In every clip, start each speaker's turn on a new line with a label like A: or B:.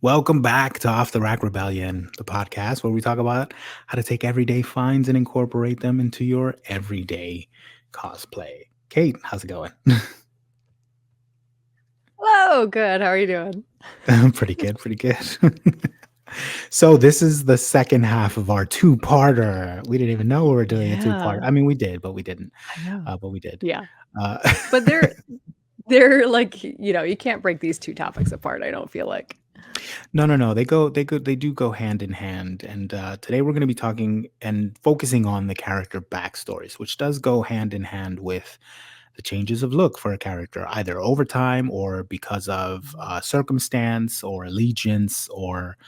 A: Welcome back to Off the Rack Rebellion, the podcast where we talk about how to take everyday finds and incorporate them into your everyday cosplay. Kate, how's it going?
B: Hello, good. How are you doing?
A: Pretty good, pretty good. So this is the second half of our two-parter. We didn't even know we were doing a two-parter.
B: Yeah,
A: I mean, we did, but we didn't.
B: I know.
A: But we did.
B: Yeah,
A: Uh,
B: but they're like, you can't break these two topics apart, I don't feel like.
A: no. They do go hand in hand. And today we're going to be talking and focusing on the character backstories, which does go hand in hand with the changes of look for a character, either over time or because of
B: Mhm.
A: circumstance or allegiance or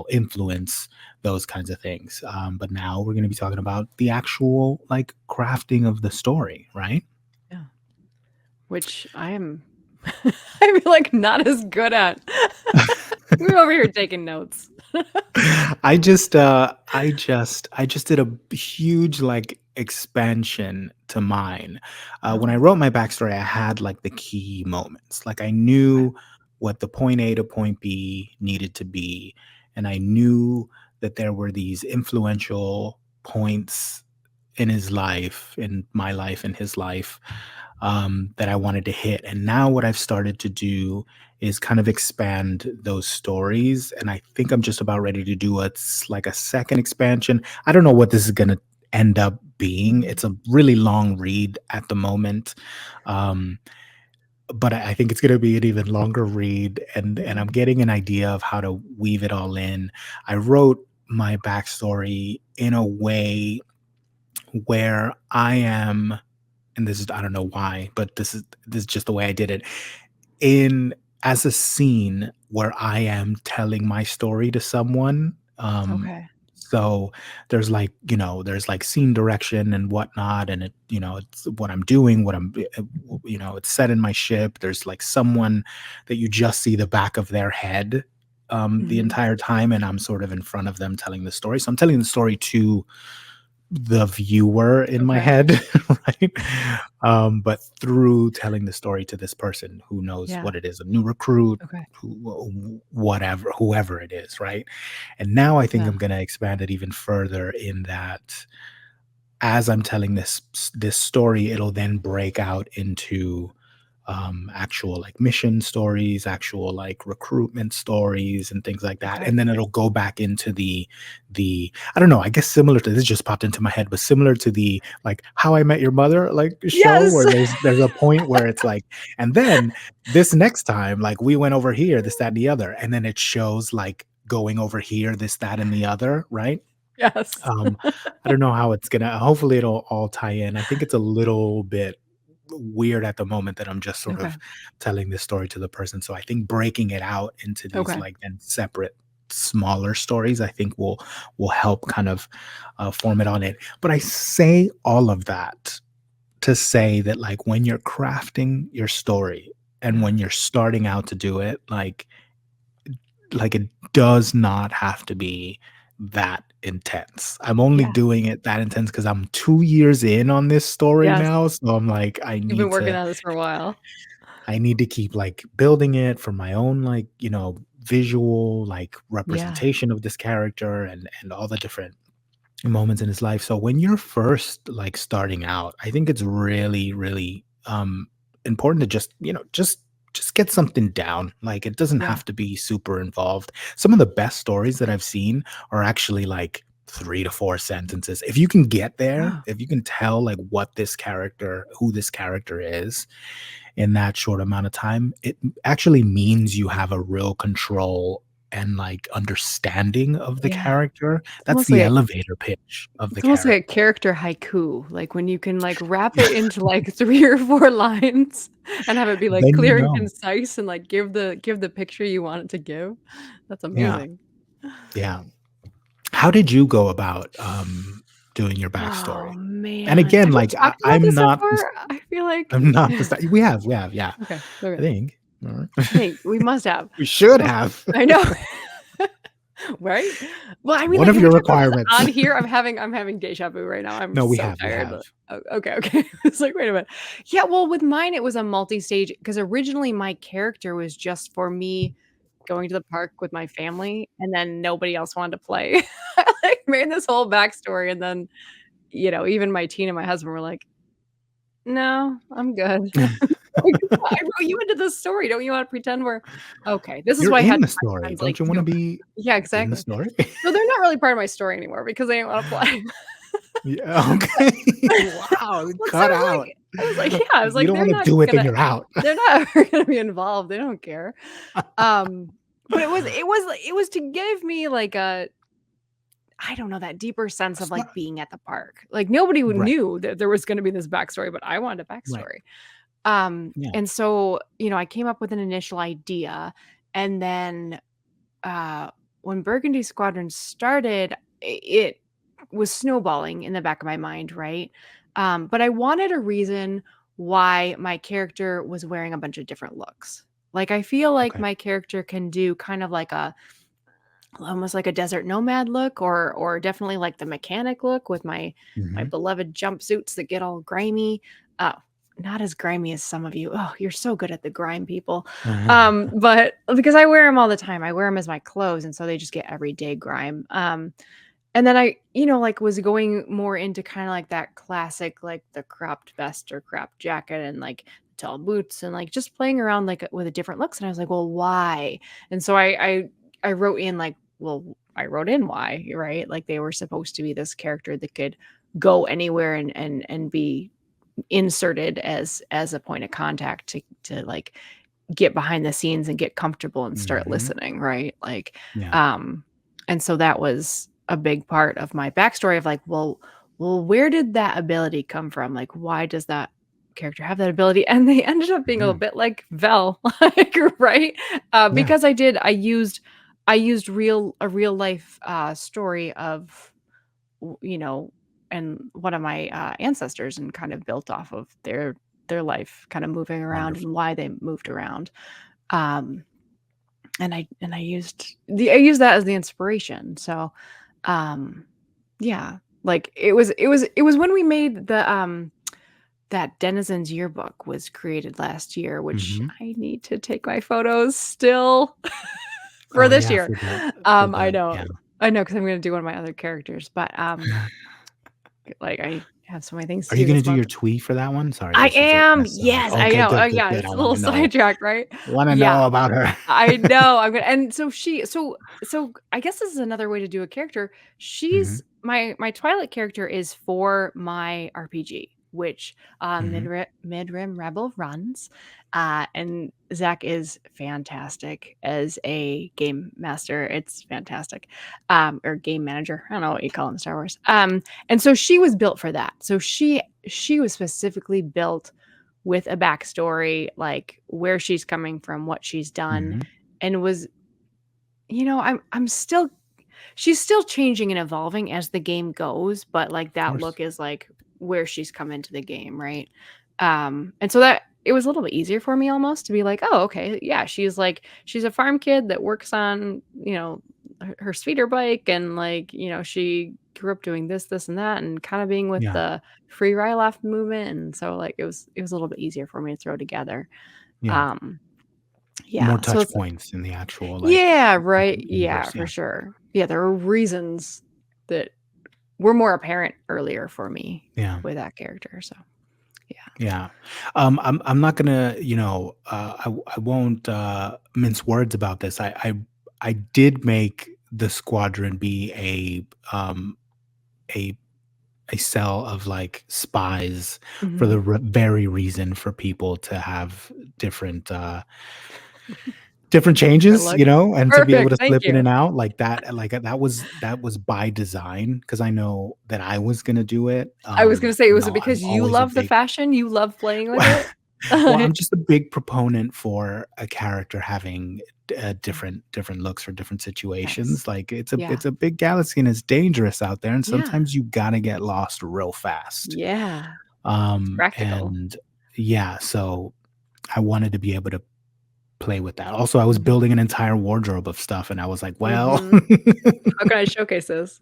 A: influence, those kinds of things. But now we're going to be talking about the actual like crafting of the story, right?
B: Yeah, which I am I'm, like, not as good at. We're over here taking notes.
A: I just did a huge like expansion to mine. When I
B: Oh,
A: wrote my backstory, I had like the key moments. Like I
B: okay.
A: knew what the point A to point B needed to be, and I knew that there were these influential points in his life, in my life, in his life, that I wanted to hit. And now what I've started to do is kind of expand those stories. And I think I'm just about ready to do like a second expansion. I don't know what this is going to end up being.
B: Mhm.
A: It's a really long read at the moment. Um, but I think it's going to be an even longer read, and I'm
B: Mhm.
A: getting an idea of how to weave it all in. I wrote my backstory in a way where I am, and this is, I don't know why, but this is just the way I did it. In As a scene where I am telling my story to someone.
B: Okay.
A: So there's like, there's like scene direction and whatnot, and it's what I'm doing, it's set in my ship. There's like someone that you just see the back of their head the
B: Mhm.
A: entire time, and I'm sort of in front of them telling the story. So I'm telling the story to the viewer in my
B: Okay.
A: head, right? But through telling the story to this person who knows
B: Yeah.
A: what it is, a new recruit,
B: Okay.
A: whatever, whoever it is, right? And now I think
B: Yeah.
A: I'm going to expand it even further in that as I'm telling this story, it'll then break out into actual like mission stories, actual like recruitment stories, and things like that.
B: Okay.
A: And then it'll go back into the I don't know. I guess similar to this just popped into my head, but similar to the like How I Met Your Mother like show
B: Yes!
A: where there's a point where it's like, and then this next time like we went over here, this that and the other, and then it shows like going over here, this that and the other, right?
B: Yes.
A: Um, I don't know how it's gonna hopefully it'll all tie in. I think it's a little bit weird at the moment that I'm just sort
B: Okay.
A: of telling this story to the person. So I think breaking it out into these
B: Okay.
A: like then separate smaller stories, I think will help kind of form it on it. But I say all of that to say that like when you're crafting your story and
B: Yeah.
A: when you're starting out to do it, like it does not have to be that intense. I'm only
B: Yeah.
A: doing it that intense because I'm 2 years in on this story
B: Yes.
A: now, so I'm like,
B: You've been working on this for a while.
A: I need to keep, like, building it for my own, like, visual, like,
B: Yeah.
A: representation of this character and all the different moments in his life. So when you're first, like, starting out, I think it's really, really, important to just get something down. Like, it doesn't
B: Yeah.
A: have to be super involved. Some of the best stories that I've seen are actually, like, 3 to 4 sentences. If you can get there,
B: Oh,
A: if you can tell, like, who this character is in that short amount of time, it actually means you have a real control and, like, understanding of the
B: yeah.
A: character.
B: It's
A: That's
B: almost
A: the
B: like a
A: elevator pitch of the
B: it's almost like a
A: character.
B: character haiku, like, when you can, like, wrap it into, like, 3 or 4 lines and have it be, like,
A: Then you
B: clear and
A: know.
B: concise and, like, give the picture you want it to give. That's
A: Yeah,
B: amazing.
A: yeah. How did you go about, doing your
B: Oh,
A: backstory? And
B: man.
A: again,
B: Have we
A: like,
B: talked about this before? I feel like
A: I'm not the we have, yeah.
B: Okay,
A: I
B: okay.
A: think. Alright.
B: I think we must have.
A: We should
B: So
A: have.
B: I know. Right? Well, I
A: It's
B: mean,
A: one
B: like,
A: of
B: have we
A: your
B: talked about this
A: requirements.
B: on here? I'm having déjà vu right now. I'm
A: No, we
B: so
A: have, we
B: tired.
A: have.
B: Oh, okay, okay. It's like, wait a minute. Yeah, well, with mine, it was a multi-stage because originally my character was just for me going to the park with my family, and then nobody else wanted to play. I, like, made this whole backstory, and then, even my teen and my husband were like, "No, I'm good." Like, "I wrote you into this story, don't you wanna pretend we're" Okay, this is
A: You're
B: why I had
A: in
B: to
A: the
B: find
A: story.
B: friends like
A: Don't you wanna
B: you.
A: be
B: Yeah,
A: in the
B: exactly.
A: story?
B: So they're not really part of my story anymore because they didn't wanna play.
A: Yeah,
B: But
A: okay. Wow,
B: well, 'cause
A: cut out.
B: I was like, yeah, I was
A: You
B: like,
A: don't wanna do it, then you're out.
B: they're not ever gonna be involved, they don't care. Um, but it was to give me, like, I don't know, that deeper sense of,
A: It's
B: like,
A: not
B: being at the park. Like, nobody would
A: right,
B: knew that there was gonna be this backstory, but I wanted a
A: right.
B: backstory.
A: Yeah,
B: And so, I came up with an initial idea, and then, uh, when Burgundy Squadron started, it was snowballing in the back of my mind, right? But I wanted a reason why my character was wearing a bunch of different looks. Like, I feel like
A: okay.
B: my character can do kind of like a almost like a desert nomad look, or definitely like the mechanic look with my
A: Mhm.
B: beloved jumpsuits that get all grimy. Oh, not as grimy as some of you. Oh, you're so good at the grime, people. But because I wear them all the time, I wear them as my clothes, and so they just get everyday grime. And then I, like, was going more into kinda like that classic, like, the cropped vest or cropped jacket and, like, tall boots and, like, just playing around, like, with the different looks, and I was like, "Well, why?" And so I wrote in, like, well, I wrote in why, right? Like, they were supposed to be this character that could go anywhere and be inserted as a point of contact to, like, get behind the scenes and get comfortable and start
A: Mhm.
B: listening, right? Like,
A: Yeah.
B: um, and so that was a big part of my backstory of like, well, where did that ability come from? Like, why does that character have that ability? And they ended up being a little
A: Mhm.
B: bit like Vel, like, right?
A: Yeah.
B: Because I used a real life story of you know, and one of my ancestors and kind of built off of their life kind of moving around and
A: Wonderful.
B: why they moved around. Um, I used that as the inspiration. So, um, yeah, like it was when we made that Denizens yearbook was created last year, which
A: Mhm.
B: I need to take my photos still for
A: Oh,
B: this
A: yeah,
B: year.
A: for
B: I
A: the
B: know.
A: yeah.
B: I know because I'm gonna do one of my other characters, but like I have so many things
A: Are
B: to
A: you
B: do
A: gonna
B: this
A: do
B: month.
A: your tweet for that one? Sorry,
B: I
A: this isn't
B: am.
A: necessarily
B: Yes, I
A: okay,
B: know. Oh
A: good, good,
B: yeah,
A: good.
B: it's
A: I
B: a little
A: wanna know.
B: sidetracked, right?
A: Wanna know
B: Yeah.
A: about her.
B: I know, I'm gonna and so I guess this is another way to do a character.
A: Mhm.
B: She's my Twilight character is for my RPG, which,
A: Mhm.
B: Midrim Rebel runs, and Zach is fantastic as a game master. It's fantastic, or game manager. I don't know what you call it in Star Wars. And so she was built for that. So she was specifically built with a backstory, like where she's coming from, what she's done,
A: Mhm.
B: and was I'm still she's still changing and evolving as the game goes, but, like,
A: Of
B: that
A: course.
B: look is, like, where she's come into the game, right? And so that it was a little bit easier for me almost to be like, "Oh, okay, yeah, she's a farm kid that works on, her speeder bike and, like, she grew up doing this, and that, and kinda being with
A: Yeah.
B: the free Ryloth movement," and so, like, it was a little bit easier for me to throw together.
A: Yeah.
B: Um,
A: More
B: yeah, so
A: touch
B: it's
A: points in the actual, like,
B: yeah, right. Yeah,
A: universe,
B: for
A: yeah.
B: sure. Yeah, there are reasons that were more apparent earlier for me
A: Yeah.
B: with that character, so, yeah.
A: Yeah. I'm not gonna, I won't, mince words about this. I did make the squadron be a a cell of, like, spies for the
B: Mhm.
A: very reason for people to have different, different changes,
B: Look.
A: and to be able
B: Perfect,
A: to
B: thank
A: slip in
B: you.
A: and out like, that was by design because I know that I was gonna do it.
B: I was gonna say, was it
A: I'm
B: because you
A: always a
B: love the
A: big
B: fashion? You love playing with
A: well,
B: it?
A: I'm just a big proponent for a character having different looks for different
B: Nice.
A: situations. Like,
B: Yeah.
A: it's a big galaxy and it's dangerous out there, and
B: Yeah.
A: sometimes you gotta get lost real fast.
B: Yeah. It's practical.
A: And yeah, so I wanted to be able to play with that. Also, I was
B: Mhm.
A: building an entire wardrobe of stuff, and I was like, "Well,
B: Mhm. How can I showcase this?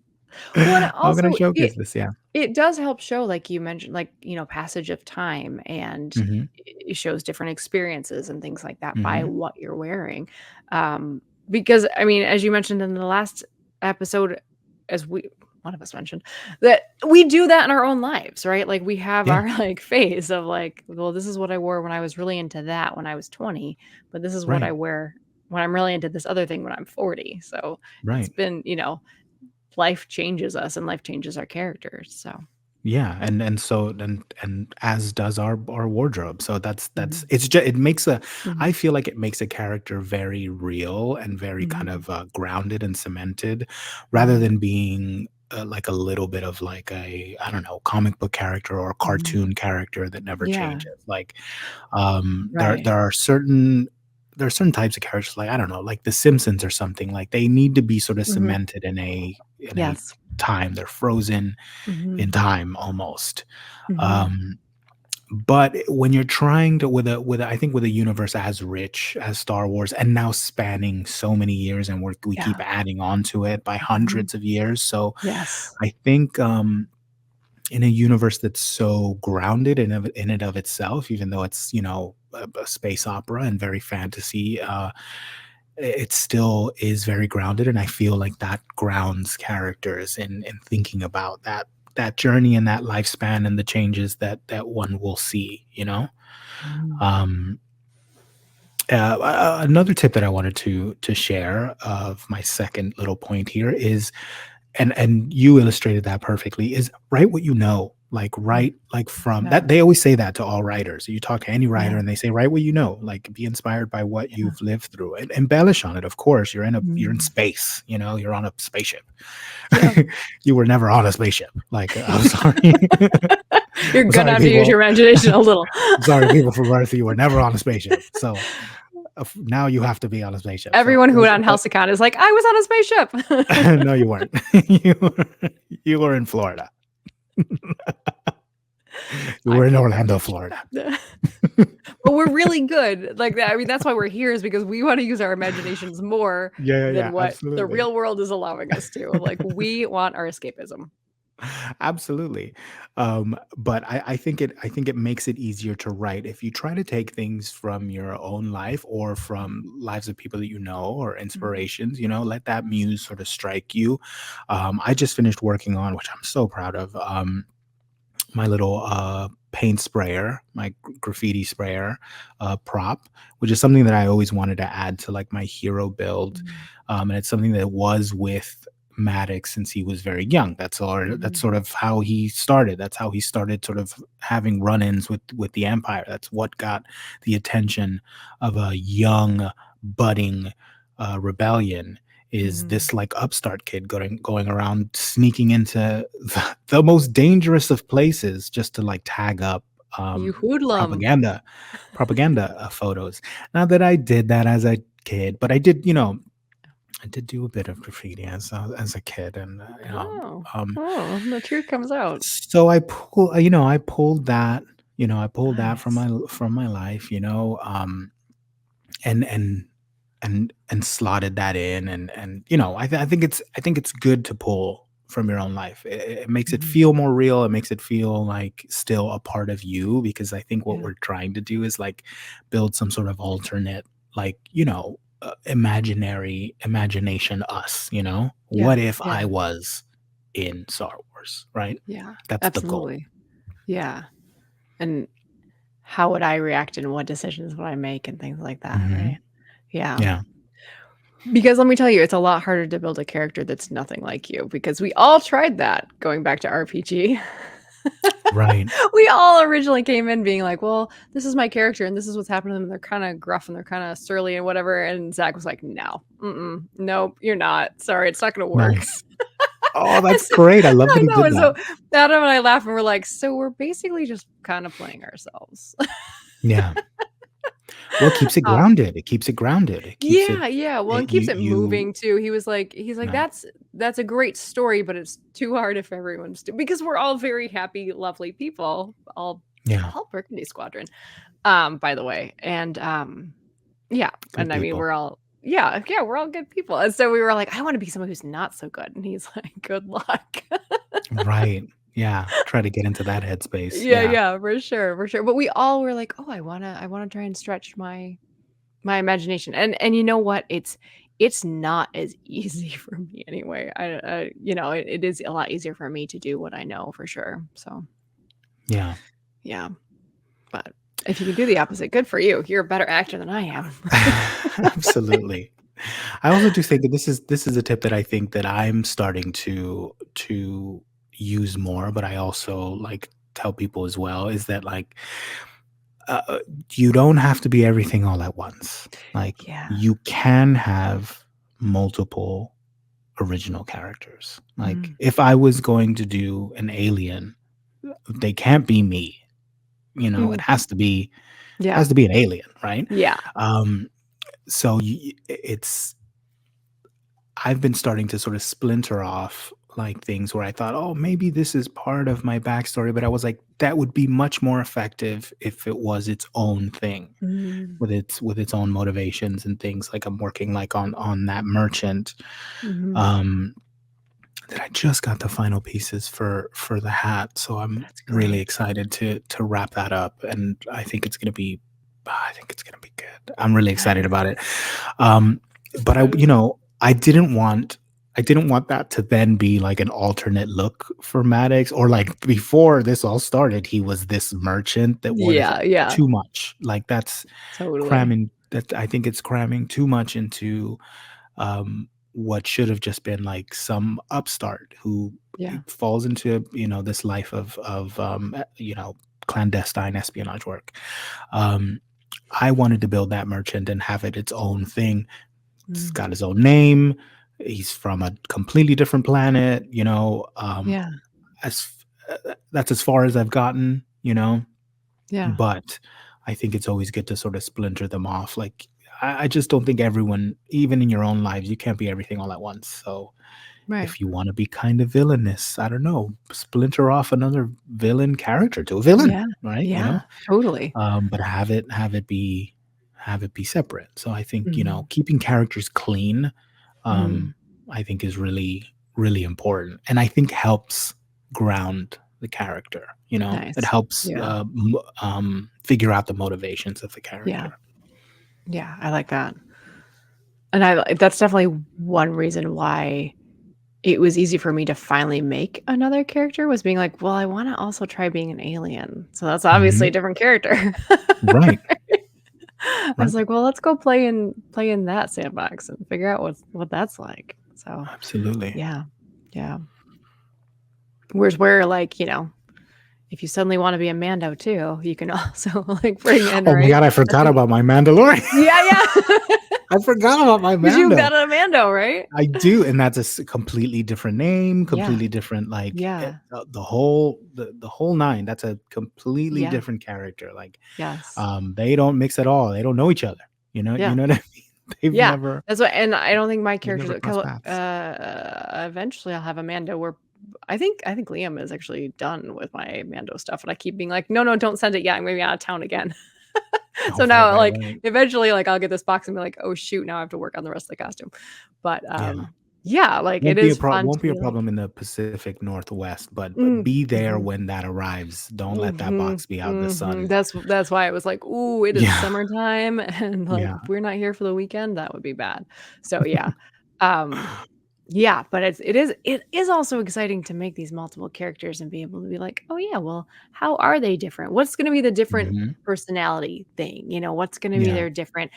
B: Well, and
A: how can I
B: also,
A: showcase this?" Yeah.
B: it does help show, like you mentioned, like, passage of time, and
A: Mhm,
B: it shows different experiences and things like that by
A: mhm.
B: what you're wearing. Um, Because, I mean, as you mentioned in the last episode, as we one of us mentioned, that we do that in our own lives, right? Like, we have
A: Yeah,
B: our, like, phase of, like, "Well, this is what I wore when I was really into that when I was 20, but this is what I
A: right,
B: wear when I'm really into this other thing when I'm 40." So, it's
A: right.
B: been, life changes us and life changes our characters, so.
A: Yeah, and as does our wardrobe. So that's
B: Mhm.
A: it makes a I
B: Mhm.
A: feel like it makes a character very real and very kind
B: Mhm.
A: of grounded and cemented, rather
B: Mhm.
A: than being like a little bit of like a, I don't know, comic book character or
B: Mhm.
A: cartoon character that never
B: Yeah,
A: changes. Like there
B: right.
A: there are certain types of characters, like I don't know, like The Simpsons or something. Like they need to be sort of
B: Mhm.
A: cemented in a
B: Yes.
A: time. They're frozen in
B: Mhm.
A: time almost.
B: Mhm.
A: Um, but when you're trying to I think with a universe as rich as Star Wars and now spanning so many years, and we keep
B: Yeah.
A: adding on to it by
B: Mhm.
A: hundreds of years. So
B: Yes.
A: I think in a universe that's so grounded in it of itself, even though it's, a space opera and very fantasy, it still is very grounded, and I feel like that grounds characters in thinking about that journey and that lifespan and the changes that one will see, you know?
B: Mhm.
A: Um, another tip that I wanted to share of my second little point here is, and you illustrated that perfectly, is write what you know. Like,
B: Mm.
A: write, like, from
B: Yeah.
A: that they always say that to all writers. You talk to any writer
B: Yeah.
A: and they say, "Write what you know." Like, be inspired by what
B: Yeah.
A: you've lived through and embellish on it, of course. You're in
B: Mhm.
A: space, you're on a spaceship.
B: Yep.
A: You were never on a spaceship. Like, I'm sorry.
B: You're
A: I'm
B: gonna
A: sorry,
B: have to use
A: people.
B: your imagination a little.
A: I'm sorry, people from Earth, you were never on a spaceship. So, now you have to be on a spaceship. So,
B: Everyone who went on
A: but
B: Helsicon is like, "I was on a spaceship."
A: no, you weren't. You were you were in Florida. You
B: I
A: were in
B: pulled my
A: Orlando,
B: fish.
A: Florida.
B: But we're really good like that. I mean, that's why we're here is because we wanna use our imaginations more
A: Yeah, yeah,
B: than
A: yeah,
B: what the
A: absolutely.
B: real world is allowing us to. Like, we want our escapism.
A: Absolutely. But I think it makes it easier to write if you try to take things from your own life or from
B: Mhm.
A: lives of people that you know or
B: Mhm.
A: inspirations, let that muse sort of strike you. I just finished working on, which I'm so proud of, my little paint sprayer, my graffiti sprayer prop, which is something that I always wanted to add to like my hero build,
B: Mhm.
A: and it's something that was with Maddox since he was very young. That's
B: Mhm.
A: sort of how he started. That's how he started sort of having run-ins with the Empire. That's what got the attention of a young, budding rebellion. Is
B: Mhm.
A: this like upstart kid going around sneaking into the most dangerous of places just to like tag up
B: You hoodlum.
A: propaganda photos. Not that I did that as a kid, but I did do a bit of graffiti as a kid, and
B: Oh.
A: um,
B: Oh, the truth comes out.
A: so I pulled that from
B: Nice.
A: my life, and and slotted that in, and I think it's good to pull from your own life. It makes it
B: Mhm.
A: feel more real. It makes it feel like still a part of you, because I think what
B: Yeah.
A: we're trying to do is like build some sort of alternate, like, imaginary imagination us.
B: Yeah.
A: What if I
B: Yeah.
A: was in Star Wars, right?
B: Yeah.
A: That's the goal.
B: Absolutely. Yeah. And how would I react and what decisions would I make and things like that,
A: Hmm.
B: right? Yeah.
A: Yeah.
B: Because let me tell you, it's a lot harder to build a character that's nothing like you because we all tried that going back to RPG.
A: Right.
B: We all originally came in being like, "Well, this is my character and this is what's happening to them. They're kinda gruff and they're kinda surly and whatever." And Zach was like, "No, mm-mm, nope, you're not. Sorry, it's not gonna work."
A: Nice. Oh,
B: And
A: that's
B: so
A: great. I love that
B: I
A: he
B: know,
A: did
B: and
A: that.
B: so Adam and I laugh and we're like, "So we're basically just kinda playing ourselves."
A: Yeah. Well, it keeps it
B: Um,
A: grounded. It keeps it grounded. It keeps it,
B: yeah, yeah, well, it keeps
A: you
B: it
A: you
B: moving too. He's like,
A: right.
B: "That's a great story, but it's too hard if everyone's do" because we're all very happy, lovely people,
A: Yeah,
B: all Burgundy Squadron, by the way, and, yeah,
A: good
B: and I mean,
A: people.
B: yeah, we're all good people, and so we were like, "I wanna be someone who's not so good," and he's like, "Good luck."
A: Right. Yeah, try to get into that headspace.
B: Yeah,
A: Yeah.
B: yeah, for sure, but we all were like, "Oh, I wanna try and stretch my imagination," and you know what? it's not as easy for me anyway. It is a lot easier for me to do what I know for sure. So,
A: Yeah.
B: yeah, but if you can do the opposite, good for you. You're a better actor than I am.
A: Absolutely. I also do think that this is a tip that I think that I'm starting to use more, but I also like tell people as well is that like uh, you don't have to be everything all at once. Like
B: Yeah.
A: you can have multiple original characters. Like
B: Mm.
A: if I was going to do an alien, they can't be me. It
B: Mm.
A: has
B: Yeah.
A: to be an alien, right?
B: Yeah.
A: Um, so it's I've been starting to sort of splinter off like things where I thought, oh, maybe this is part of my backstory, but I was like, that would be much more effective if it was its own thing
B: Mm.
A: with its own motivations and things. Like I'm working like on that merchant.
B: Mhm.
A: Um, that I just got the final pieces for the hat, so I'm
B: That's
A: really
B: great.
A: excited to wrap that up, and I think it's gonna be good. I'm really excited
B: Nice.
A: about it. Um, but
B: Exciting.
A: I didn't want that to then be like an alternate look for Maddox, or like before this all started, he was this merchant that was
B: Yeah, yeah,
A: too much. Like
B: totally.
A: I think it's cramming too much into what should have just been like some upstart who
B: Yeah.
A: falls into this life of clandestine espionage work. Um, I wanted to build that merchant and have it its own thing. It's
B: Mm.
A: got his own name. He's from a completely different planet.
B: Yeah,
A: As that's as far as I've gotten.
B: yeah,
A: But I think it's always good to sort of splinter them off. Like I just don't think everyone, even in your own lives, you can't be everything all at once. So
B: right.
A: if you want to be kind of villainous, I don't know, splinter off another villain character to a villain,
B: Yeah,
A: right?
B: yeah, totally.
A: But have it be separate. So I think
B: Mhm,
A: keeping characters clean,
B: mhm.
A: um, I think is really really important, and I think helps ground the character. It
B: Nice.
A: helps
B: Yeah,
A: figure out the motivations of the
B: yeah,
A: character.
B: yeah, I like that. And that's definitely one reason why it was easy for me to finally make another character was being like, "Well, I wanna also try being an alien." So that's obviously a
A: Mhm.
B: different character.
A: Right.
B: I
A: Right.
B: was like, "Well, let's go play in that sandbox and figure out what that's like." So,
A: Absolutely.
B: yeah, yeah. Whereas where, like, if you suddenly wanna be a Mando too, you can also, like, bring in,
A: Oh my
B: right?
A: god, I
B: That's
A: forgot
B: an
A: about my Mandalorian.
B: Yeah, yeah.
A: I forgot about my
B: 'Cause you've got
A: Mando.
B: a Mando, right?
A: I do, and that's a completely different name,
B: Yeah,
A: completely different, like,
B: yeah,
A: the whole 9. That's a completely
B: yeah,
A: different character, like,
B: yes,
A: they don't mix at all, they don't know each other, you
B: yeah.
A: know what I mean? They've
B: Yeah,
A: never
B: that's what and I don't think my
A: they've
B: characters
A: never crossed paths.
B: eventually I'll have a Mando where I think Liam is actually done with my Mando stuff, and I keep being like, "No, no, don't send it yet, I'm gonna be out of town again."
A: Oh,
B: So
A: right,
B: now,
A: right,
B: like,
A: right.
B: eventually, like, I'll get this box and be like, "Oh, shoot, now I have to work on the rest of the costume." But,
A: Yeah.
B: yeah, like, it
A: Won't be a
B: is
A: prob
B: fun to
A: won't be a
B: be like,
A: problem in the Pacific Northwest, but
B: "Mm,
A: be there
B: mhm,
A: when that arrives. Don't let that
B: mhm,
A: box be out in the
B: mhm."
A: sun.
B: That's why it was like, "Ooh, it is
A: Yeah,
B: summertime," and, like,
A: yeah.
B: if we're not here for the weekend, that would be bad. So, yeah, um yeah, but it is also exciting to make these multiple characters and be able to be like, "Oh, yeah, well, how are they different? What's gonna be the different
A: Mhm.
B: personality thing?" What's gonna be
A: Yeah.
B: their different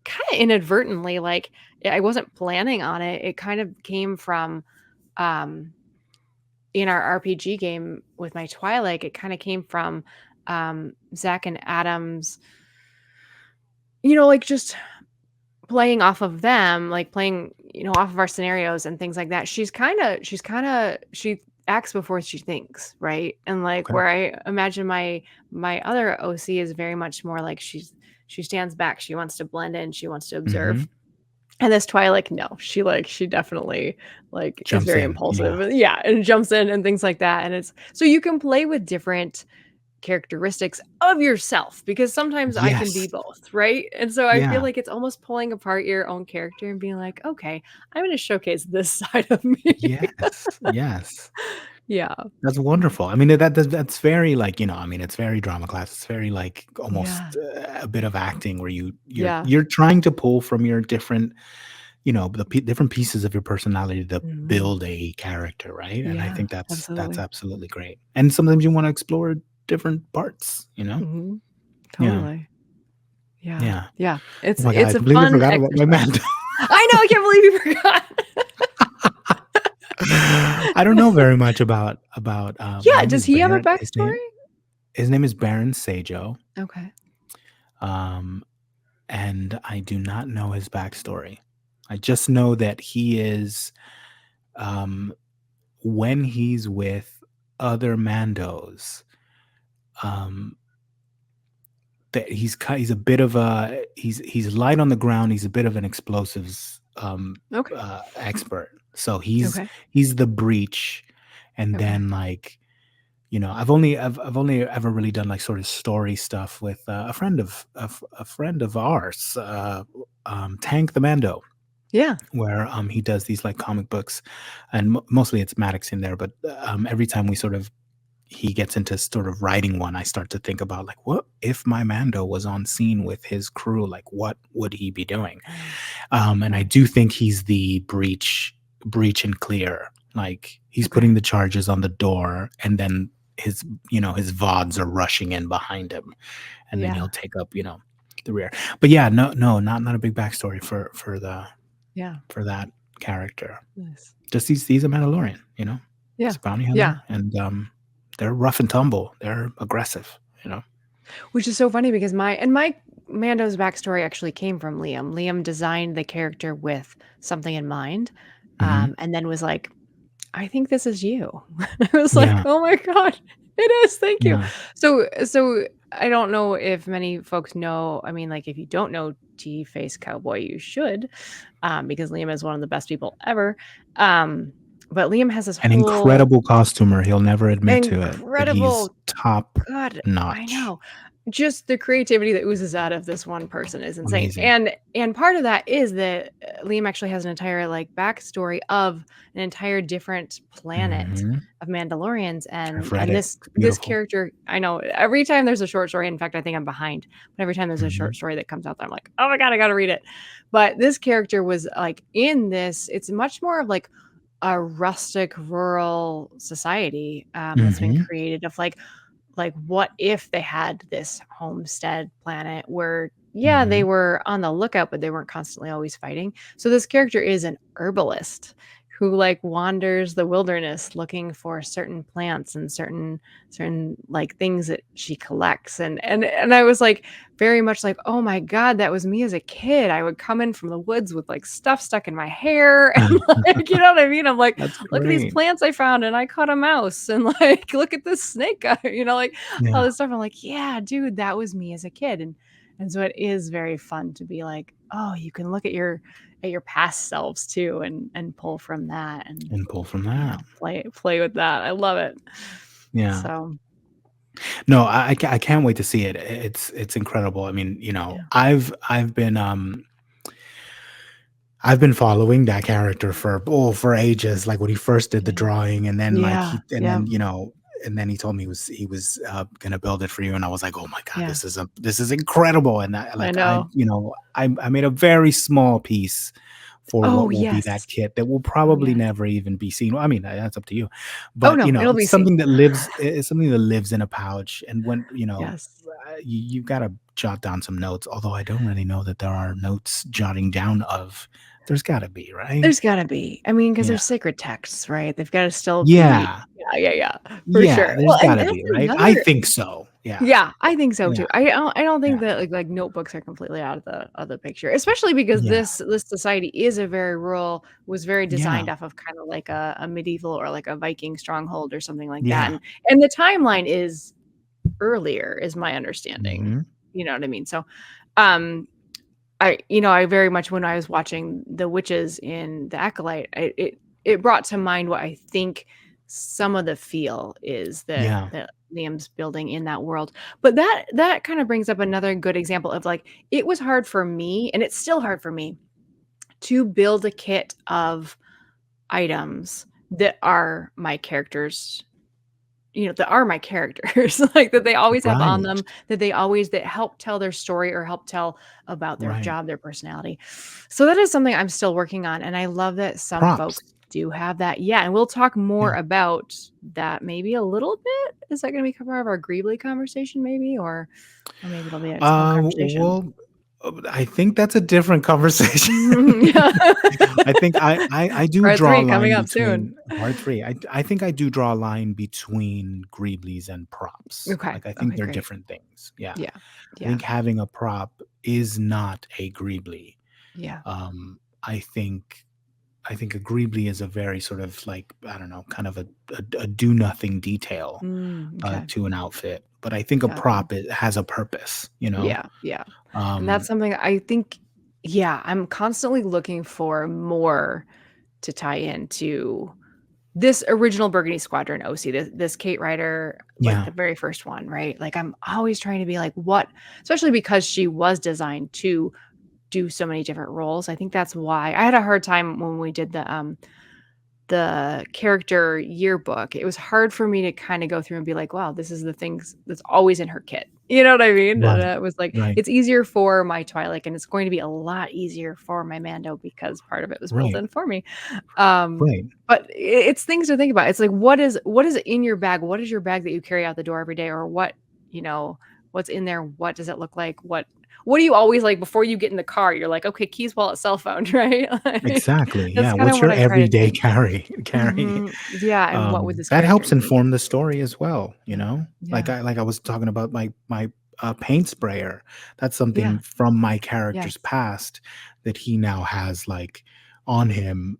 B: kinda inadvertently, like, I wasn't planning on it. It kind of came from, um, in our RPG game with my Twilight, it kinda came from, Zach and Adam's, like, just playing off of them, like, playing, off of our scenarios and things like that, she acts before she thinks, right? And, like,
A: Okay.
B: where I imagine my other OC is very much more like she stands back, she wants to blend in, she wants to observe.
A: Mhm.
B: And this Twilight, no, she definitely, like, is
A: Jumps
B: very
A: in.
B: impulsive,
A: Yeah.
B: yeah, and jumps in and things like that, and it's so you can play with different characteristics of yourself because sometimes I can be
A: Yes.
B: both, right? And so I feel
A: Yeah.
B: like it's almost pulling apart your own character and being like, "Okay, I'm gonna showcase this side of me."
A: Yes. Yes.
B: Yeah.
A: That's wonderful. I mean, that's very, like, I mean, it's very drama class. It's very, like,
B: Yeah.
A: almost, a bit of acting where
B: Yeah.
A: you're trying to pull from your different, different pieces of your personality to
B: Mhm.
A: build a character, right? And I
B: Yeah,
A: think that's
B: absolutely.
A: absolutely great. And sometimes you wanna explore different parts, you know?
B: Mhm.
A: Yeah,
B: Totally. Yeah.
A: yeah.
B: Yeah.
A: Oh my god,
B: It's
A: I
B: a
A: completely
B: fun
A: forgot about my
B: exercise.
A: man.
B: I know, I can't believe you forgot.
A: I don't know very much about, his
B: Yeah,
A: name
B: does
A: is
B: he have a
A: Baron
B: backstory?
A: his name is Baron Seijo,
B: Okay.
A: um, and I do not know his backstory. I just know that he is, um, when he's with other Mandos, um, that he's a bit of a he's light on the ground, he's a bit of an explosives,
B: Okay.
A: expert. So he's the breach, and
B: Okay.
A: then, like, I've only ever really done, like, sort of story stuff with, a friend of ours, Tank the Mando,
B: Yeah.
A: where, he does these, like, comic books, and mostly it's Maddox in there, but, every time he gets into sort of writing one, I start to think about, like, what if my Mando was on scene with his crew? Like, what would he be doing?
B: Nice.
A: And I
B: Nice.
A: do think he's the breach and clear. Like, he's
B: Okay.
A: putting the charges on the door, and then his VODs are rushing in behind him, and then
B: Yeah.
A: he'll take up, the rear. But yeah, no, no, not a big backstory
B: Yeah.
A: for that character.
B: Nice.
A: Just he's a Mandalorian,
B: Yeah.
A: he's a bounty
B: Yeah.
A: hunter, and they're rough and tumble. They're aggressive,
B: Which is so funny because my Mando's backstory actually came from Liam. Liam designed the character with something in mind,
A: Mhm.
B: and then was like, "I think this is you." I was like,
A: Yeah,
B: "Oh my god, it is, thank you."
A: yeah.
B: So I don't know if many folks know, I mean, like, if you don't know T-Face Cowboy, you should, because Liam is one of the best people ever, um, but Liam has this
A: An
B: whole
A: incredible costumer, he'll never admit to it, but he's
B: incredible
A: top
B: God, I
A: notch.
B: know. Just the creativity that oozes out of this one person is insane,
A: Amazing.
B: and part of that is that, Liam actually has an entire, like, backstory of an entire different planet
A: Mhm.
B: of Mandalorians,
A: I've
B: and
A: read it.
B: this
A: It's
B: this
A: beautiful.
B: character I know every time there's a short story, in fact, I think I'm behind, but every time there's a short
A: Mhm.
B: story that comes out there, I'm like, "Oh my god, I gotta read it." But this character was, like, in this it's much more of, like, a rustic, rural society, that's been
A: Mhm.
B: created of, like, what if they had this homestead planet where, yeah, they
A: Mhm.
B: were on the lookout, but they weren't constantly always fighting? So this character is an herbalist who, like, wanders the wilderness looking for certain plants and certain, like, things that she collects, and I was, like, very much like, "Oh my god, that was me as a kid." I would come in from the woods with, like, stuff stuck in my hair and, like, you know what I mean? I'm like,
A: That's
B: "Look at these
A: great.
B: plants I found, and I caught a mouse," and, like, "Look at this snake guy," like, all
A: Yeah,
B: this stuff. I'm like, "Yeah, dude, that was me as a kid," and so it is very fun to be like, "Oh, you can look at your past selves too and pull from that and,
A: and pull from that.
B: play with that." I love it.
A: Yeah.
B: So,
A: No, I can't wait to see it. It's incredible. I mean,
B: yeah.
A: I've been following that character for ages, like, when he first did the
B: Yeah.
A: drawing, and then, like,
B: Yeah. Yeah.
A: and then he told me he was, gonna build it for you, and I was like, "Oh my god,
B: Yeah.
A: this is incredible," and
B: I know.
A: I made a very small piece for
B: Oh,
A: what will be
B: yes.
A: that kit that will
B: Oh,
A: probably
B: yes.
A: never even be seen. Well, I mean, that's up to you,
B: Oh,
A: but,
B: no, it'll be seen.
A: it's something that lives in a pouch, and when,
B: Yes.
A: you gotta jot down some notes, although I don't really know that there are notes jotting down of. There's gotta be, right?
B: There's gotta be. I mean, because 'cause
A: Yeah.
B: they're sacred texts, right? They've gotta still be
A: Yeah.
B: yeah, yeah, yeah, for
A: Yeah,
B: sure.
A: there's
B: Well, and
A: gotta
B: that's
A: be, right? I
B: another
A: think so. Yeah.
B: yeah, I think so
A: Yeah.
B: too. I don't think
A: Yeah.
B: that, like, notebooks are completely out of the picture, especially because
A: Yeah.
B: this society is a very rural was very
A: Yeah.
B: designed off of kinda like a medieval or like a Viking stronghold or something like that,
A: Yeah.
B: and the timeline is earlier, is my understanding.
A: Mhm.
B: You know what I mean? So, um, I very much when I was watching the witches in The Acolyte, it brought to mind what I think some of the feel is
A: Yeah.
B: that Liam's building in that world. But that kind of brings up another good example of, like, it was hard for me, and it's still hard for me, to build a kit of items that are my characters, that are my characters, like, that they always have on
A: Right,
B: them, that help tell their story or help tell about their
A: right.
B: job, their personality. So that is something I'm still working on, and I love that some
A: Props.
B: folks do have that. Yeah, and we'll talk more
A: Yeah.
B: about that maybe a little bit. Is that gonna become part of our Greebly conversation maybe, or maybe it'll be its own conversation?
A: Well, I think that's a different conversation.
B: Yeah.
A: I think I do
B: Part
A: draw a
B: 3 coming
A: line
B: up soon.
A: between part 3. I think I do draw a line between Greeblies and props.
B: Okay,
A: Like, I think
B: okay,
A: they're
B: great.
A: different things. Yeah.
B: Yeah,
A: I
B: yeah,
A: think having a prop is not a Greebly.
B: yeah.
A: Um, I think I think a Greebly is a very sort of like, I don't know, kind of a do nothing detail,
B: Okay,
A: to an outfit, but I think a
B: gotcha.
A: prop, it has a purpose, you know?
B: Yeah, yeah. And that's
A: Um,
B: something I think, yeah, I'm constantly looking for more to tie into this original Burgundy Squadron OC, this Kate Ryder, like
A: yeah,
B: the very first one, right? Like I'm always trying to be like, what, especially because she was designed to do so many different roles. I think that's why I had a hard time when we did the character yearbook. It was hard for me to kind of go through and be like, wow, this is the things that's always in her kit. You know what I mean? And
A: right,
B: it was like,
A: right,
B: it's easier for my Twilight, and it's going to be a lot easier for my Mando because part of it was built
A: right,
B: in for me. Um,
A: right.
B: but it's things to think about. It's like, what is in your bag? What is your bag that you carry out the door every day, or you know, what's in there? What does it look like? What do you always like before you get in the car? You're like, okay, keys, wallet, cell phone, right? Like,
A: Exactly,
B: that's
A: yeah,
B: kind of
A: what's
B: what
A: your
B: I try to
A: everyday
B: think.
A: carry?
B: Yeah, and what would this
A: That
B: character
A: helps
B: need?
A: inform the story as well, you
B: Yeah.
A: know?
B: Yeah.
A: Like I was talking about my paint sprayer. That's something
B: Yeah.
A: from my character's
B: Yes.
A: past that he now has, like, on him,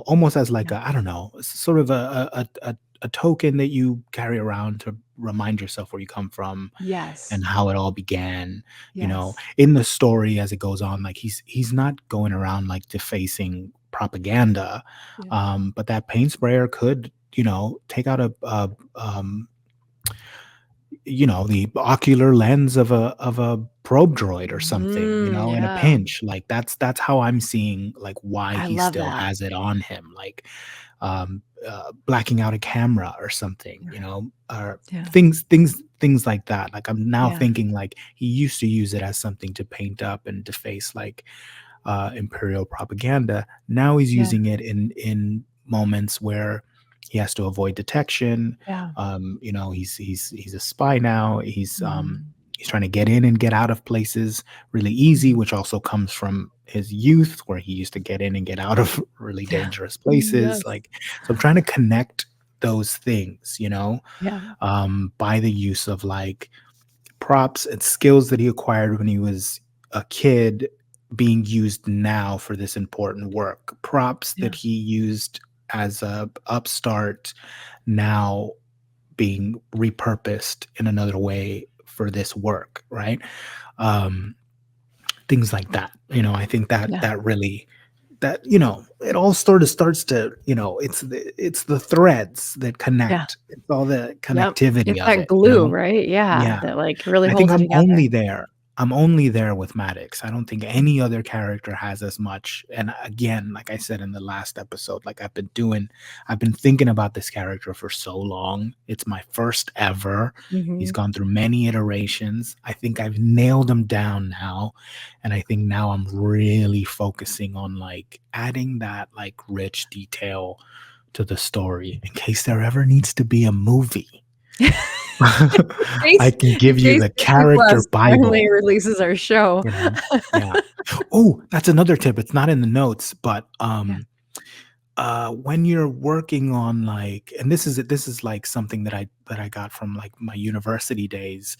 A: almost as like
B: Yeah.
A: a, I don't know, sort of a token that you carry around to remind yourself where you come from and
B: Yes.
A: how it all began.
B: Yes.
A: In the story as it goes on, like, he's not going around like defacing propaganda,
B: Yeah.
A: but that paint sprayer could, take out the ocular lens of a probe droid or something, in a
B: Yeah.
A: pinch. Like, that's how I'm seeing, like, why
B: I
A: he
B: love
A: still
B: that.
A: has it on him, like, blacking out a camera or something,
B: Right.
A: or
B: Yeah.
A: things like that. Like, I'm now
B: Yeah.
A: thinking, like, he used to use it as something to paint up and deface, like, imperial propaganda. Now he's
B: Yeah.
A: using it in moments where he has to avoid detection.
B: Yeah.
A: He's a spy now.
B: Mhm.
A: He's trying to get in and get out of places really easy,
B: Mhm.
A: which also comes from his youth, where he used to get in and get out of really
B: Yeah.
A: dangerous places.
B: Yes.
A: Like, so I'm trying to connect those things,
B: Yeah.
A: by the use of, like, props and skills that he acquired when he was a kid being used now for this important work. Props that
B: Yeah.
A: he used as a upstart now being repurposed in another way for this work, right? Um, Things like that. I think that
B: Yeah.
A: that really that it all sort of starts to, it's the threads that
B: Yeah.
A: connect. It's all the
B: Yep.
A: connectivity
B: It's
A: of
B: that
A: it.
B: glue, right? Yeah,
A: Yeah.
B: that, like, really
A: I think
B: holds it together.
A: I'm only there with Maddox. I don't think any other character has as much, and again, like I said in the last episode, like, I've been thinking about this character for so long. It's my first ever. He's
B: Mhm.
A: gone through many iterations. I think I've nailed him down now, and I think now I'm really focusing on, like, adding that, like, rich detail to the story in case there ever needs to be a movie. I can
B: In
A: give you
B: case
A: the
B: Disney
A: character
B: Plus finally
A: bible,
B: releases our show.
A: you know? Yeah. Oh, that's another tip. It's not in the notes, but,
B: Yeah.
A: when you're working on, like, and this is like something that I got from, like, my university days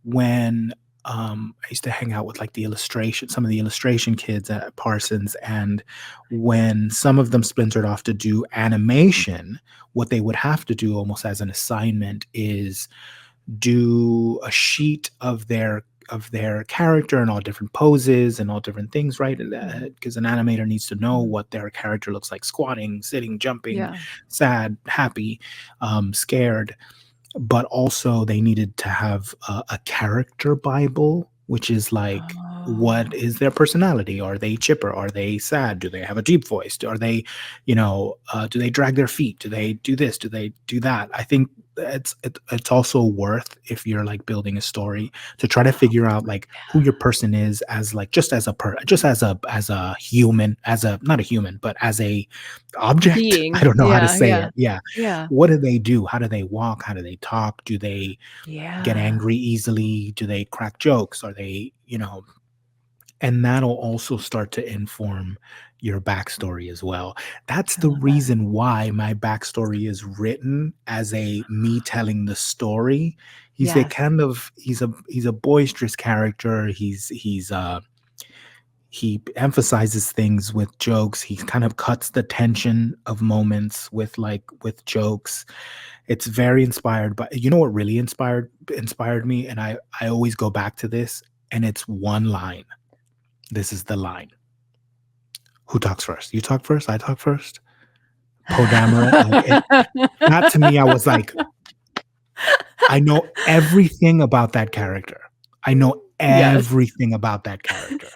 A: when, I used to hang out with, like, some of the illustration kids at Parsons, and when some of them splintered off to do animation, what they would have to do almost as an assignment is do a sheet of their character in all different poses and all different things, right?
B: Mhm.
A: Because an animator needs to know
B: Mhm.
A: what their character looks like: squatting, sitting, jumping,
B: Yeah.
A: sad, happy, scared. But also, they needed to have a character Bible, which is like what
B: Oh,
A: is their personality? Are they chipper? Are they sad? Do they have a deep voice? Are they, do they drag their feet? Do they do this? Do they do that? I think it's also worth, if you're like building a story, to try to figure out like who your person is, as like just as a human, as a not a human, but as a object. I
B: being.
A: don't know how to
B: Yeah,
A: say
B: yeah,
A: it. Yeah.
B: yeah,
A: What do they do? How do they walk? How do they talk? Do they get
B: yeah.
A: angry easily? Do they crack jokes? Are they, and that'll also start to inform your backstory as well. That's
B: I
A: the
B: love that.
A: reason why my backstory is written as a me telling the story. He's a
B: Yes.
A: kind of he's a boisterous character. He emphasizes things with jokes. He kind of cuts the tension of moments with jokes. It's very inspired, but you know what really inspired me, and I always go back to this, and it's one line. This is the line. Who talks first? You talk first? I talk first? Podamera, like, that to me, I was like, I know everything about that character. I know
B: Yes,
A: everything about that character.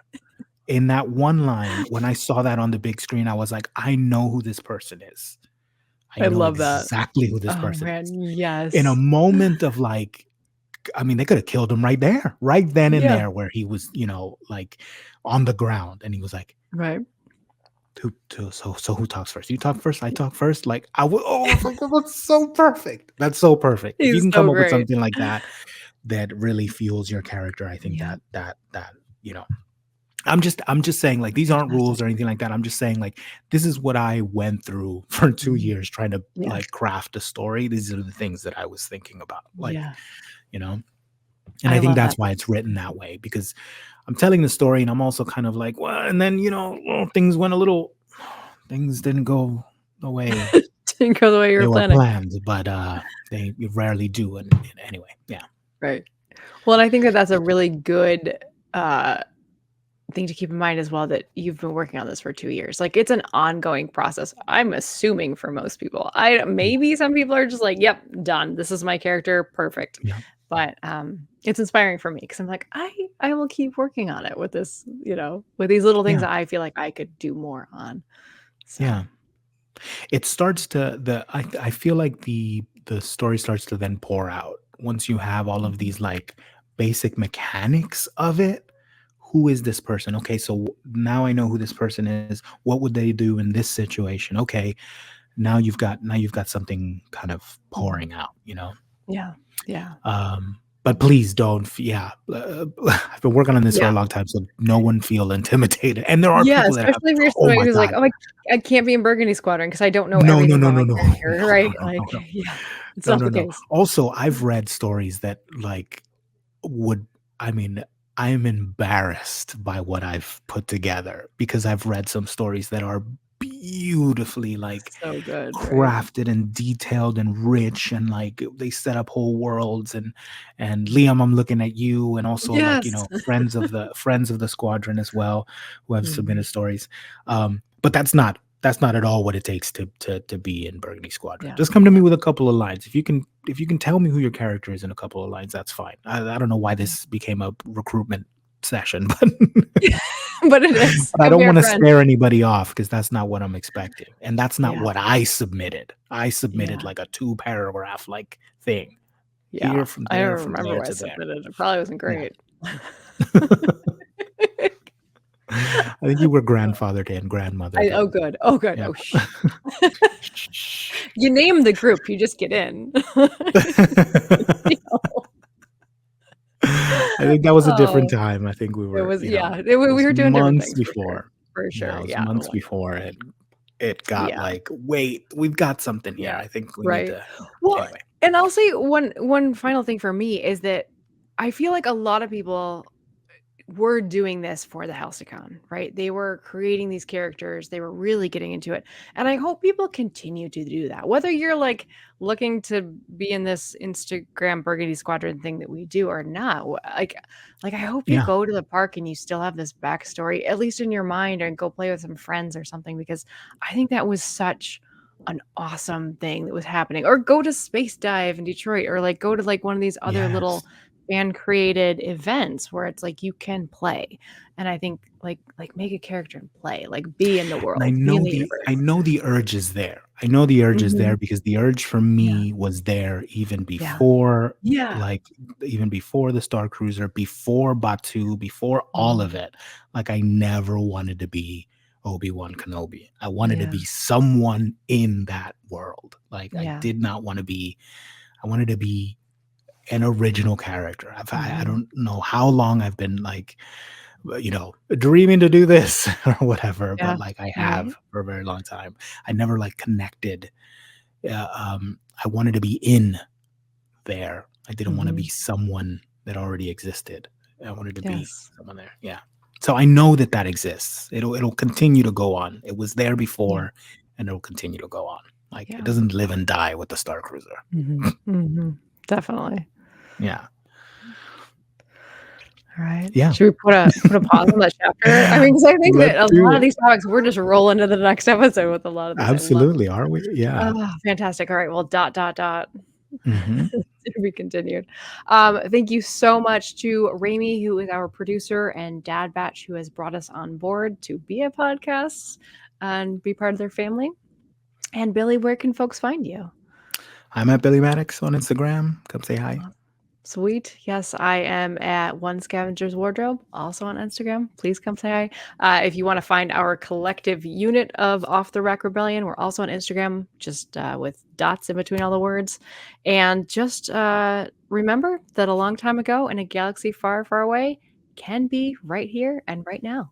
A: In that one line, when I saw that on the big screen, I was like, I know who this person is. I
B: I
A: know
B: love that.
A: exactly who this
B: Oh,
A: person is.
B: man,
A: In a
B: yes.
A: moment of like, I mean, they could have killed him right there, right then and
B: Yeah,
A: there, where he was, like on the ground, and he was like,
B: right.
A: so who talks first? You talk first, I talk first. Like I was like, that's so perfect. That's so perfect. If you
B: He's
A: can
B: so
A: come up with
B: great.
A: something like that that really fuels your character, I think
B: Yeah,
A: that you know. I'm just saying, like, these aren't
B: fantastic.
A: rules or anything like that. I'm just saying, like, this is what I went through for 2
B: Mhm.
A: years trying to
B: Yes.
A: like craft a story. These are the things that I was thinking about. Like,
B: Yeah,
A: you know, and
B: I
A: I think
B: love that.
A: that's why it's written that way, because I'm telling the story and I'm also kind of like, well, and then, well, things didn't go the way
B: Didn't go the way you
A: they
B: were
A: were
B: planning.
A: planned, but they rarely do. And anyway, yeah.
B: Right. Well, and I think that that's a really good, uh, thing to keep in mind as well, that you've been working on this for 2 years. Like, it's an ongoing process, I'm assuming, for most people. I
A: Mm,
B: maybe some people are just like, "Yep, done. This is my character, perfect."
A: yeah.
B: But, it's inspiring for me because 'cause I'm like, I will keep working on it with this, with these little things
A: Yeah.
B: that I feel like I could do more on. So,
A: Yeah. It starts to the I feel like the story starts to then pour out once you have all of
B: mhm,
A: these like basic mechanics of it. Who is this person? Okay, so now I know who this person is. What would they do in this situation? Okay, now you've got something kind of
B: mhm.
A: pouring out, you know.
B: Yeah, yeah,
A: But please don't. Yeah, I've been working on this for a
B: yeah.
A: long time, so no one feel intimidated. And there are
B: Yeah,
A: people that have.
B: especially if you're
A: Oh
B: somebody
A: my
B: who's like,
A: god,
B: "Oh, I can't be in Burgundy Squadron because I don't know
A: no, no,
B: everything
A: no,
B: about
A: no,
B: my
A: no,
B: character,"
A: no,
B: right?
A: no, no,
B: Like,
A: no, no.
B: yeah, it's
A: No,
B: not
A: no,
B: the
A: no.
B: case.
A: Also, I've read stories that like would I mean, I am embarrassed by what I've put together, because I've read some stories that are beautifully like
B: So good, right?
A: crafted and detailed and rich, and like they set up whole worlds. And Liam, I'm looking at you, and also like,
B: Yes.
A: friends of the squadron as well, who have
B: Mhm.
A: submitted stories. But that's not at all what it takes to be in Burgundy Squadron.
B: Yeah,
A: Just come to me
B: yeah,
A: with a couple of lines. If you can tell me who your character is in a couple of lines, that's fine. I don't know why
B: yeah.
A: this became a recruitment session, but
B: But it is.
A: I
B: Come
A: don't
B: here,
A: want to
B: friend.
A: scare anybody off, because that's not what I'm expecting, and that's not
B: Yeah,
A: what I submitted. I submitted
B: yeah,
A: like a 2 paragraph like thing,
B: yeah.
A: here, from
B: I
A: there,
B: don't
A: from
B: remember
A: there
B: what I
A: to there.
B: submitted. It probably wasn't
A: Yeah.
B: great.
A: I think you were grandfathered and grandmothered
B: Oh,
A: in.
B: good. Oh, good.
A: Yeah.
B: Oh, shh.
A: Shh.
B: You name the group, you just get in. You know?
A: I think that was a different
B: Oh,
A: time. I think we
B: it
A: were,
B: was
A: it
B: we
A: was
B: were doing different
A: months
B: things
A: before.
B: for
A: Yeah,
B: sure.
A: it was
B: Yeah,
A: months
B: well,
A: before it got
B: yeah.
A: like, "Wait, we've got something here.
B: Yeah,
A: I think we need
B: right.
A: to."
B: Well,
A: Anyway.
B: and I'll say one final thing for me is that I feel like a lot of people were doing this for the Hexacon, right? They were creating these characters, they were really getting into it. And I hope people continue to do that. Whether you're like looking to be in this Instagram Burgundy Squadron thing that we do or not, like I hope you
A: Yeah.
B: go to the park and you still have this backstory, at least in your mind, and go play with some friends or something, because I think that was such an awesome thing that was happening. Or go to Space Dive in Detroit, or like go to like one of these other little
A: Yes.
B: fan created events where it's like you can play. And I think make a character and play, like be in the
A: And I
B: world, be in
A: know
B: the
A: the
B: universe.
A: I know the urge is there. I know the urge is there
B: Mhm.
A: because the urge for
B: Yeah.
A: me was there
B: Yeah. Yeah.
A: like, even before the Star Cruiser, before Batu, before all
B: Mhm.
A: of it. Like, I never wanted to be Obi-Wan Kenobi. I wanted to
B: Yeah.
A: be someone in that world. Like, I
B: Yeah.
A: did not wanna be I wanted to be an original character. I
B: Mhm.
A: don't know how long I've been, like, dreaming to do this or whatever, but,
B: Yeah.
A: like, I
B: Right?
A: have for a very long time. I never, like, connected. I wanted to be in there. I didn't wanna be
B: Mhm.
A: someone that already existed. I wanted to be
B: Yes.
A: someone there, yeah. So I know that that exists. It'll continue to go on. It was there
B: Yeah.
A: before, and it'll continue to go on. Like, it
B: Yeah.
A: doesn't live and die with the Star Cruiser.
B: Mhm. Mhm. Definitely.
A: Yeah.
B: Alright.
A: Yeah.
B: Should we put a pause on that chapter? I mean, because I think
A: Let's
B: that a
A: do
B: lot of
A: it.
B: these topics, we're just rolling to the next episode with a lot of these. I love it.
A: Absolutely, are we? Yeah.
B: Oh, fantastic. Alright, well, dot, dot, dot.
A: Mhm.
B: To be continued. Thank you so much to Raimi, who is our producer, and Dad Batch, who has brought us on board to be a podcast and be part of their family. And Billy, where can folks find you?
A: I'm at Billy Maddox on Instagram. Come say hi.
B: Sweet. Yes, I am at One Scavenger's Wardrobe, also on Instagram. Please come say hi. If you want to find our collective unit of Off the Rack Rebellion, we're also on Instagram, just with dots in between all the words. And just remember that a long time ago in a galaxy far, far away can be right here and right now.